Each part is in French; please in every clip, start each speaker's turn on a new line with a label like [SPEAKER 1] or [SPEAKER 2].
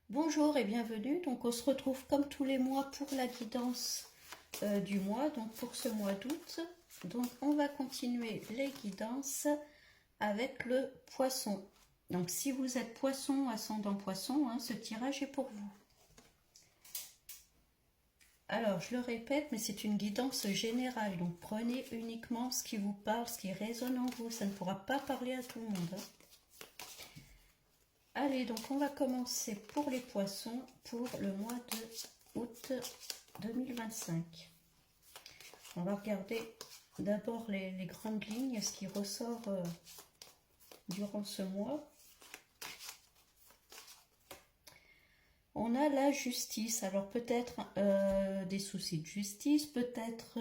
[SPEAKER 1] Bonjour et bienvenue. Donc on se retrouve comme tous les mois pour la guidance du mois, donc pour ce mois d'août. Donc on va continuer les guidances avec le poisson. Donc si vous êtes poisson, ascendant poisson, ce tirage est pour vous. Alors je le répète, mais c'est une guidance générale, donc prenez uniquement ce qui vous parle, ce qui résonne en vous, ça ne pourra pas parler à tout le monde. Allez, donc on va commencer pour les poissons pour le mois de août 2025. On va regarder d'abord les grandes lignes, ce qui ressort durant ce mois. On a la justice, alors peut-être des soucis de justice, peut-être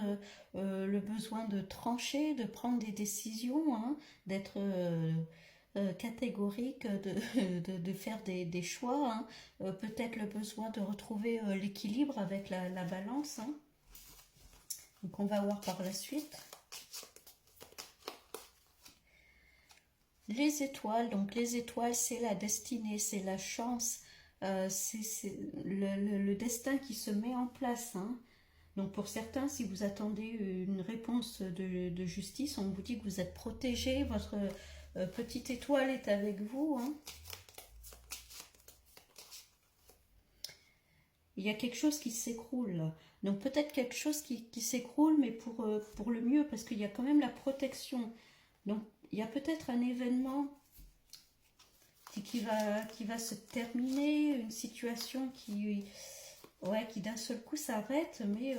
[SPEAKER 1] le besoin de trancher, de prendre des décisions, d'être catégorique, de faire des choix, peut-être le besoin de retrouver l'équilibre avec la balance. Donc on va voir par la suite. Les étoiles, donc les étoiles c'est la destinée, c'est la chance, c'est le destin qui se met en place. Donc pour certains, si vous attendez une réponse de justice, on vous dit que vous êtes protégé, votre petite étoile est avec vous. Il y a quelque chose qui s'écroule. Donc peut-être quelque chose qui s'écroule, mais pour le mieux, parce qu'il y a quand même la protection. Donc il y a peut-être un événement qui va se terminer, une situation qui d'un seul coup s'arrête, mais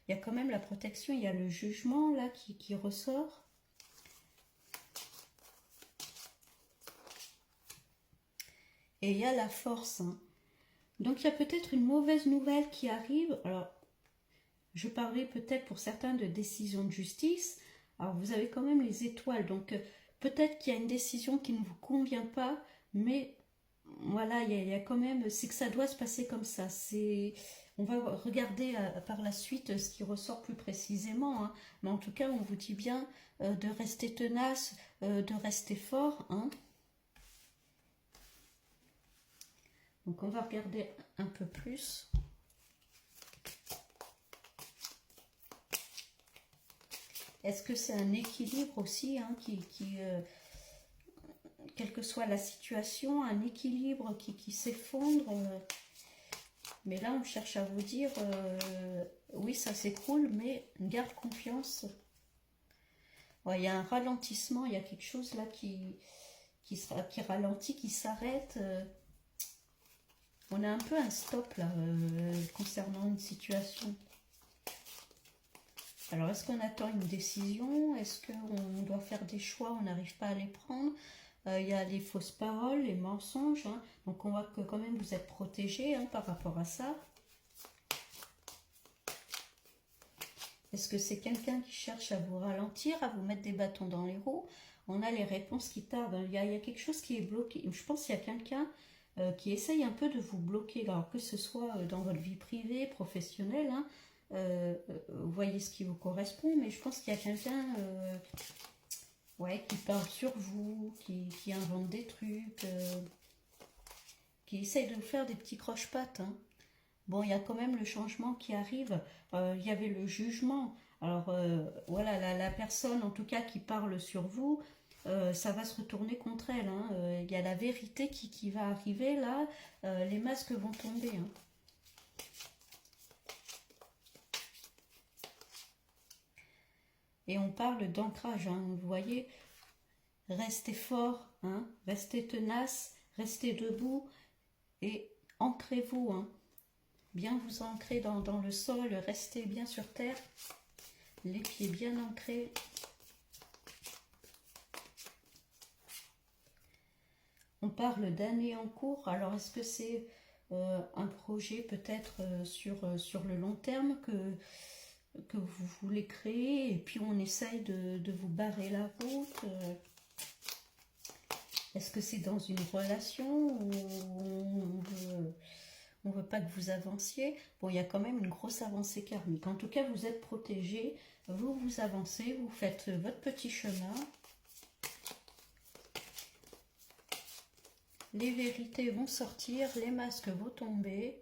[SPEAKER 1] il y a quand même la protection, il y a le jugement là qui ressort. Et il y a la force. Donc il y a peut-être une mauvaise nouvelle qui arrive. Alors, je parlerai peut-être pour certains de décision de justice. Alors vous avez quand même les étoiles, donc peut-être qu'il y a une décision qui ne vous convient pas, mais voilà, il y a quand même, c'est que ça doit se passer comme ça. On va regarder par la suite ce qui ressort plus précisément, mais en tout cas, on vous dit bien de rester tenace, de rester fort. Donc on va regarder un peu plus. Est-ce que c'est un équilibre aussi quelle que soit la situation, un équilibre qui s'effondre. Mais là, on cherche à vous dire, oui, ça s'écroule, mais garde confiance. Il y a un ralentissement, il y a quelque chose là qui ralentit, qui s'arrête. On a un peu un stop là, concernant une situation. Alors, est-ce qu'on attend une décision? Est-ce qu'on doit faire des choix? On n'arrive pas à les prendre. Il y a les fausses paroles, les mensonges. Donc, on voit que quand même vous êtes protégé par rapport à ça. Est-ce que c'est quelqu'un qui cherche à vous ralentir, à vous mettre des bâtons dans les roues? On a les réponses qui tardent. Il y a quelque chose qui est bloqué. Je pense qu'il y a quelqu'un qui essaye un peu de vous bloquer. Alors, que ce soit dans votre vie privée, professionnelle, vous voyez ce qui vous correspond, mais je pense qu'il y a quelqu'un qui parle sur vous, qui invente des trucs, qui essaye de vous faire des petits croche-pattes. Bon, il y a quand même le changement qui arrive. Il y avait le jugement. Alors voilà, la personne en tout cas qui parle sur vous, ça va se retourner contre elle. Il y a la vérité qui va arriver là. Les masques vont tomber. Et on parle d'ancrage, vous voyez, restez fort, restez tenace, restez debout et ancrez-vous, bien vous ancrer dans le sol, restez bien sur terre, les pieds bien ancrés. On parle d'années en cours, alors est-ce que c'est un projet peut-être sur le long terme que vous voulez créer et puis on essaye de vous barrer la route? Est-ce que c'est dans une relation où on veut pas que vous avanciez? Bon, il y a quand même une grosse avancée karmique. En tout cas, vous êtes protégé, vous avancez, vous faites votre petit chemin. les vérités vont sortir, les masques vont tomber,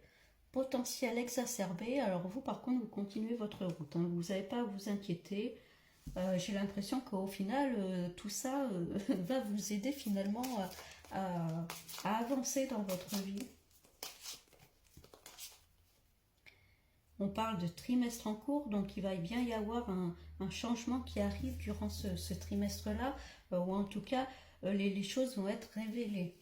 [SPEAKER 1] potentiel exacerbé. Alors vous, par contre, vous continuez votre route, hein. Vous n'avez pas à vous inquiéter. J'ai l'impression qu'au final, tout ça va vous aider finalement à avancer dans votre vie. On parle de trimestre en cours, donc il va bien y avoir un changement qui arrive durant ce trimestre-là, ou en tout cas, les choses vont être révélées.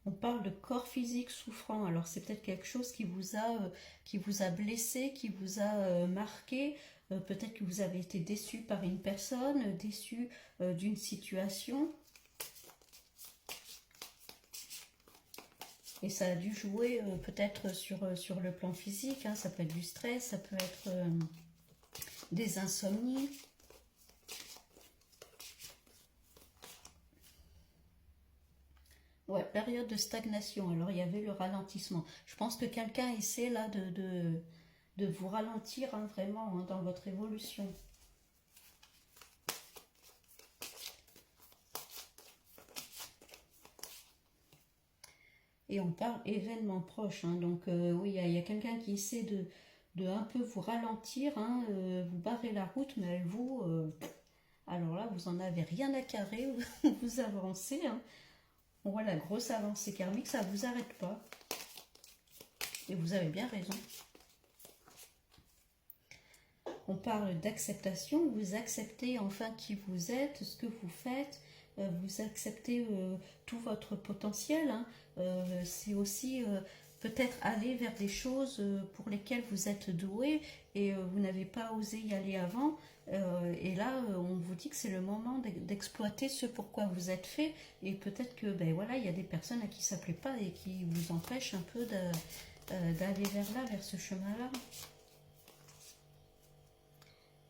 [SPEAKER 1] On parle de corps physique souffrant. Alors c'est peut-être quelque chose qui vous a blessé, qui vous a marqué. Peut-être que vous avez été déçu par une personne, déçu d'une situation. Et ça a dû jouer peut-être sur le plan physique. Hein. Ça peut être du stress, ça peut être des insomnies. Ouais, période de stagnation. Alors, il y avait le ralentissement. Je pense que quelqu'un essaie là de vous ralentir hein, vraiment hein, dans votre évolution. Et on parle événement proche. Hein, donc, oui, il y a quelqu'un qui essaie de un peu vous ralentir, hein, vous barrer la route, mais elle vous... alors là, vous en avez rien à carrer, vous avancez. Hein. On voit la grosse avancée karmique, ça ne vous arrête pas. Et vous avez bien raison. On parle d'acceptation, vous acceptez enfin qui vous êtes, ce que vous faites, vous acceptez tout votre potentiel. Hein. C'est aussi peut-être aller vers des choses pour lesquelles vous êtes doué et vous n'avez pas osé y aller avant. Et là, on vous dit que c'est le moment d'exploiter ce pourquoi vous êtes fait. Et peut-être que ben voilà, il y a des personnes à qui ça ne plaît pas et qui vous empêchent un peu d'aller vers là, vers ce chemin-là.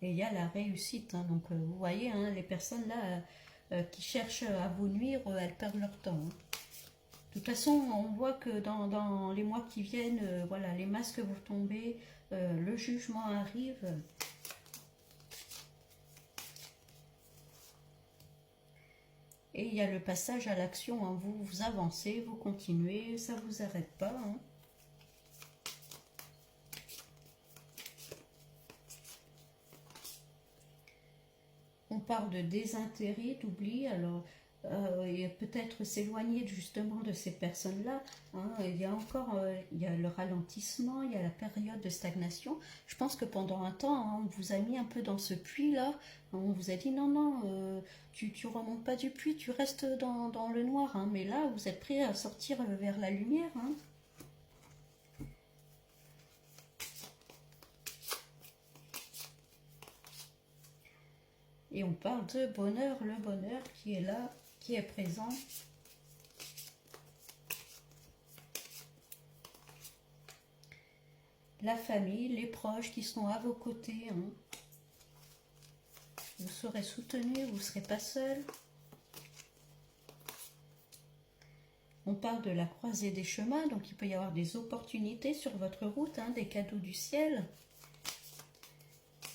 [SPEAKER 1] Et il y a la réussite. Hein. Donc vous voyez, hein, les personnes là qui cherchent à vous nuire, elles perdent leur temps. Hein. De toute façon, on voit que dans les mois qui viennent, voilà, les masques vont tomber, le jugement arrive. Et il y a le passage à l'action. Hein. Vous avancez, vous continuez, ça ne vous arrête pas. Hein. On parle de désintérêt, d'oubli, alors peut-être s'éloigner justement de ces personnes-là. Hein. Il y a encore il y a le ralentissement, il y a la période de stagnation. Je pense que pendant un temps, hein, on vous a mis un peu dans ce puits-là. On vous a dit non, non, tu remontes pas du puits, tu restes dans le noir. Hein. Mais là, vous êtes prêt à sortir vers la lumière. Hein. Et on parle de bonheur, le bonheur qui est là, qui est présent. La famille, les proches qui sont à vos côtés. Hein. Vous serez soutenu, vous ne serez pas seul. On parle de la croisée des chemins, donc il peut y avoir des opportunités sur votre route, hein, des cadeaux du ciel.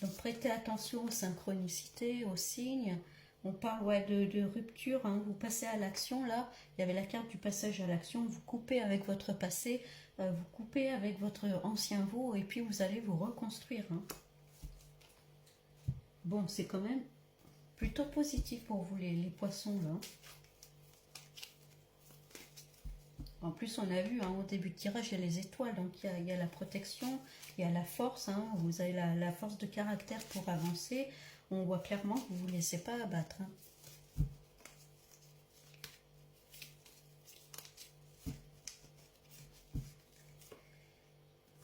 [SPEAKER 1] Donc prêtez attention aux synchronicités, aux signes. On parle ouais, de rupture, hein. Vous passez à l'action là. Il y avait la carte du passage à l'action. Vous coupez avec votre passé, vous coupez avec votre ancien vous et puis vous allez vous reconstruire. Hein. Bon, c'est quand même plutôt positif pour vous les poissons là. En plus, on a vu hein, au début de tirage, il y a les étoiles, donc il y a la protection, il y a la force, hein, vous avez la force de caractère pour avancer. On voit clairement que vous ne vous laissez pas abattre. Hein.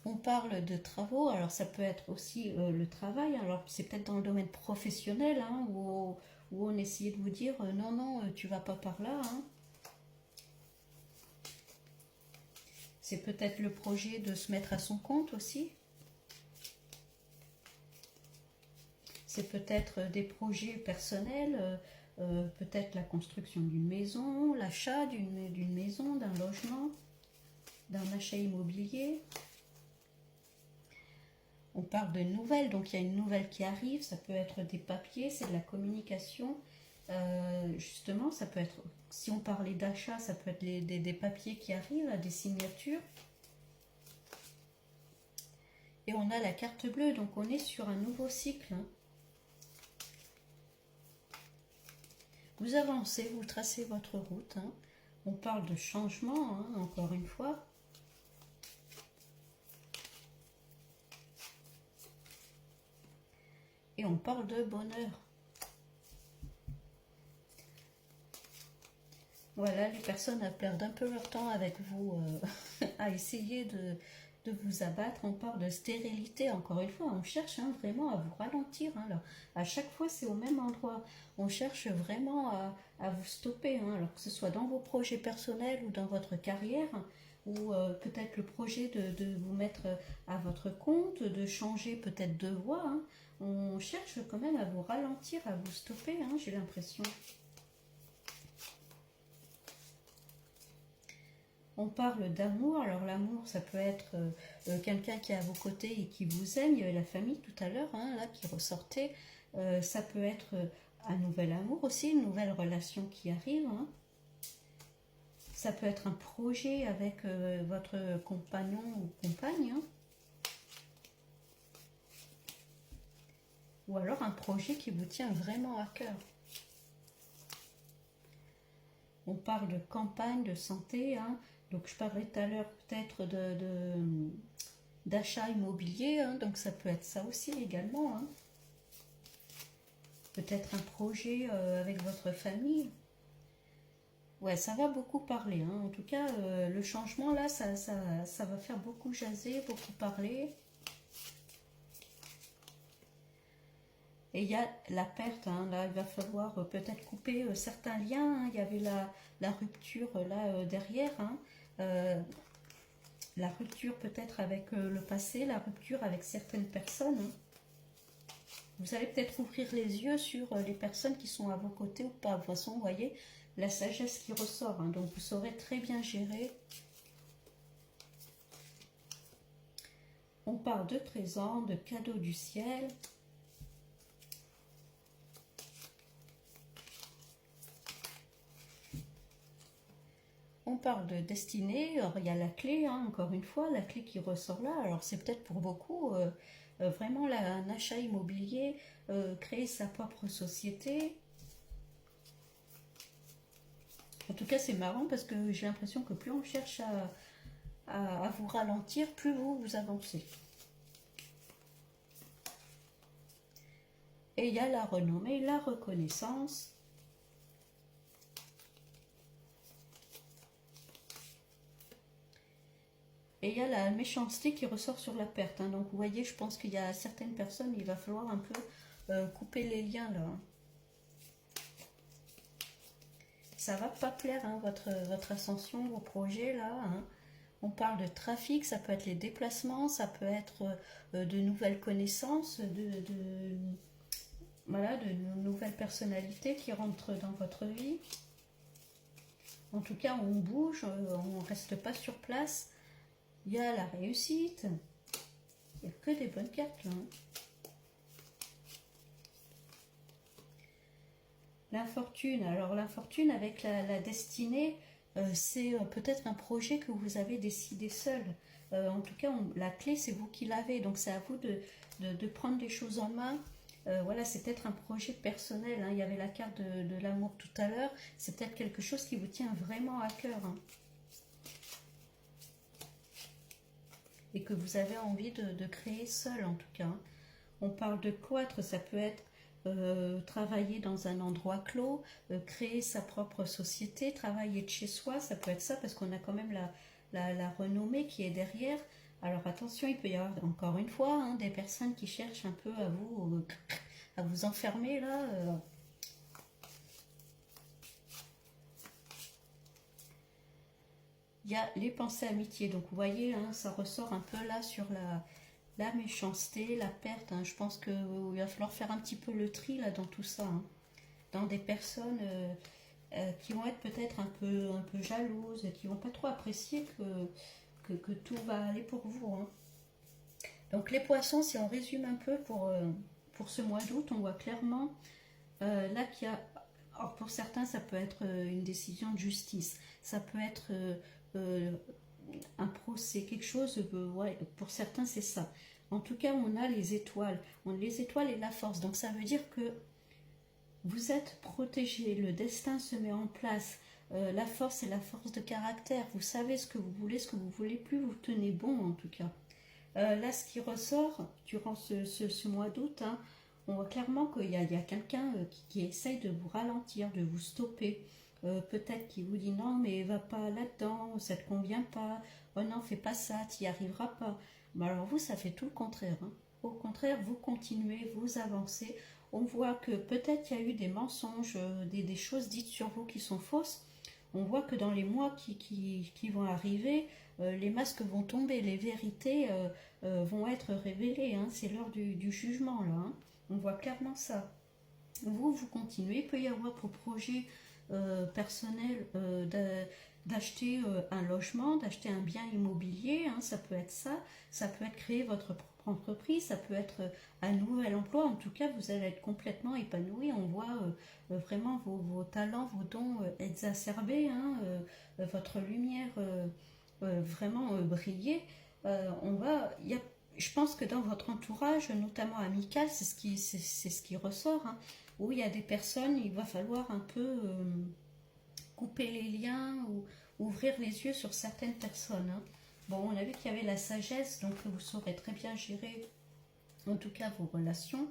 [SPEAKER 1] On parle de travaux, alors ça peut être aussi le travail, alors c'est peut-être dans le domaine professionnel, hein, où on essayait de vous dire non, non, tu vas pas par là. Hein. C'est peut-être le projet de se mettre à son compte aussi. C'est peut-être des projets personnels, peut-être la construction d'une maison, l'achat d'une maison, d'un logement, d'un achat immobilier. On parle de nouvelles, donc il y a une nouvelle qui arrive, ça peut être des papiers, c'est de la communication. Justement, ça peut être, si on parlait d'achat, ça peut être des papiers qui arrivent, des signatures. Et on a la carte bleue, donc on est sur un nouveau cycle. Hein. Vous avancez, vous tracez votre route. Hein. On parle de changement, hein, encore une fois. Et on parle de bonheur. Voilà, les personnes perdent un peu leur temps avec vous à essayer de vous abattre. On parle de stérilité, encore une fois, on cherche hein, vraiment à vous ralentir. Hein. Alors, à chaque fois, c'est au même endroit. On cherche vraiment à vous stopper, hein. Alors que ce soit dans vos projets personnels ou dans votre carrière, ou peut-être le projet de vous mettre à votre compte, de changer peut-être de voie. Hein. On cherche quand même à vous ralentir, à vous stopper, hein, j'ai l'impression. On parle d'amour, alors l'amour ça peut être quelqu'un qui est à vos côtés et qui vous aime, il y avait la famille tout à l'heure, hein, là qui ressortait, ça peut être un nouvel amour aussi, une nouvelle relation qui arrive, hein. Ça peut être un projet avec votre compagnon ou compagne, hein. Ou alors un projet qui vous tient vraiment à cœur. On parle de campagne, de santé, hein. Donc je parlais tout à l'heure peut-être d'achat immobilier, hein. Donc ça peut être ça aussi également. Hein. Peut-être un projet avec votre famille. Ouais, ça va beaucoup parler. Hein. En tout cas, le changement là, ça va faire beaucoup jaser, beaucoup parler. Et il y a la perte, hein. Là il va falloir peut-être couper certains liens. Hein. Il y avait la rupture là derrière. Hein. La rupture peut-être avec le passé, la rupture avec certaines personnes. Hein. Vous allez peut-être ouvrir les yeux sur les personnes qui sont à vos côtés ou pas. De toute façon, vous voyez la sagesse qui ressort. Hein. Donc vous saurez très bien gérer. On parle de présents, de cadeaux du ciel. On parle de destinée, alors il y a la clé, hein, encore une fois, la clé qui ressort là. Alors c'est peut-être pour beaucoup vraiment un achat immobilier, créer sa propre société. En tout cas c'est marrant parce que j'ai l'impression que plus on cherche à vous ralentir, plus vous avancez. Et il y a la renommée, la reconnaissance. Et il y a la méchanceté qui ressort sur la perte. Hein. Donc vous voyez, je pense qu'il y a certaines personnes, il va falloir un peu couper les liens là. Ça va pas plaire, hein, votre ascension, vos projets là. Hein. On parle de trafic, ça peut être les déplacements, ça peut être de nouvelles connaissances, voilà, de nouvelles personnalités qui rentrent dans votre vie. En tout cas, on bouge, on ne reste pas sur place. Il y a la réussite. Il n'y a que des bonnes cartes là. L'infortune. Alors l'infortune avec la destinée, c'est peut-être un projet que vous avez décidé seul. En tout cas, la clé, c'est vous qui l'avez. Donc c'est à vous de prendre les choses en main. Voilà, c'est peut-être un projet personnel. Hein. Il y avait la carte de l'amour tout à l'heure. C'est peut-être quelque chose qui vous tient vraiment à cœur. Hein. Et que vous avez envie de créer seul en tout cas. On parle de cloître, ça peut être travailler dans un endroit clos, créer sa propre société, travailler de chez soi, ça peut être ça parce qu'on a quand même la renommée qui est derrière. Alors attention, il peut y avoir encore une fois hein, des personnes qui cherchent un peu à vous enfermer là. Il y a les pensées amitié, donc vous voyez, hein, ça ressort un peu là sur la méchanceté, la perte. Hein. Je pense qu'il va falloir faire un petit peu le tri là dans tout ça. Hein. Dans des personnes qui vont être peut-être un peu jalouses, qui vont pas trop apprécier que tout va aller pour vous. Hein. Donc les poissons, si on résume un peu pour ce mois d'août, on voit clairement là qu'il y a... Alors pour certains, ça peut être une décision de justice, ça peut être euh, un procès, quelque chose, ouais, pour certains c'est ça. En tout cas, on a les étoiles, les étoiles et la force. Donc ça veut dire que vous êtes protégé, le destin se met en place. La force est la force de caractère. Vous savez ce que vous voulez plus, vous tenez bon en tout cas. Là, ce qui ressort durant ce mois d'août, hein, on voit clairement qu'il y a quelqu'un qui essaye de vous ralentir, de vous stopper. Peut-être qui vous dit non, mais va pas là-dedans, ça te convient pas. Oh non, fais pas ça, tu n'y arriveras pas. Mais alors vous, ça fait tout le contraire, hein. Au contraire, vous continuez, vous avancez. On voit que peut-être il y a eu des mensonges, des choses dites sur vous qui sont fausses. On voit que dans les mois qui vont arriver, les masques vont tomber, les vérités vont être révélées, hein. C'est l'heure du jugement là, hein. On voit clairement ça. Vous continuez, il peut y avoir pour projet personnel d'acheter un logement, d'acheter un bien immobilier, hein, ça peut être ça peut être créer votre propre entreprise, ça peut être un nouvel emploi, en tout cas vous allez être complètement épanoui, on voit vraiment vos talents, vos dons exacerbés, hein, votre lumière vraiment briller. Je pense que dans votre entourage, notamment amical, c'est ce qui ressort, hein, où il y a des personnes, il va falloir un peu couper les liens ou ouvrir les yeux sur certaines personnes, hein. Bon, on a vu qu'il y avait la sagesse, donc vous saurez très bien gérer, en tout cas, vos relations.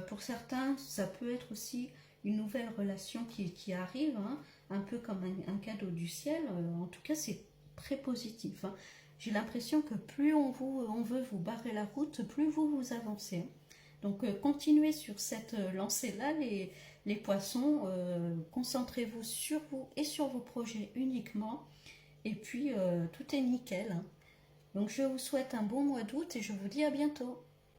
[SPEAKER 1] Pour certains, ça peut être aussi une nouvelle relation qui arrive, hein, un peu comme un cadeau du ciel. En tout cas, c'est très positif, hein. J'ai l'impression que plus on veut vous barrer la route, plus vous avancez, hein. Donc continuez sur cette lancée-là, les poissons, concentrez-vous sur vous et sur vos projets uniquement, et puis tout est nickel, hein. Donc je vous souhaite un bon mois d'août et je vous dis à bientôt.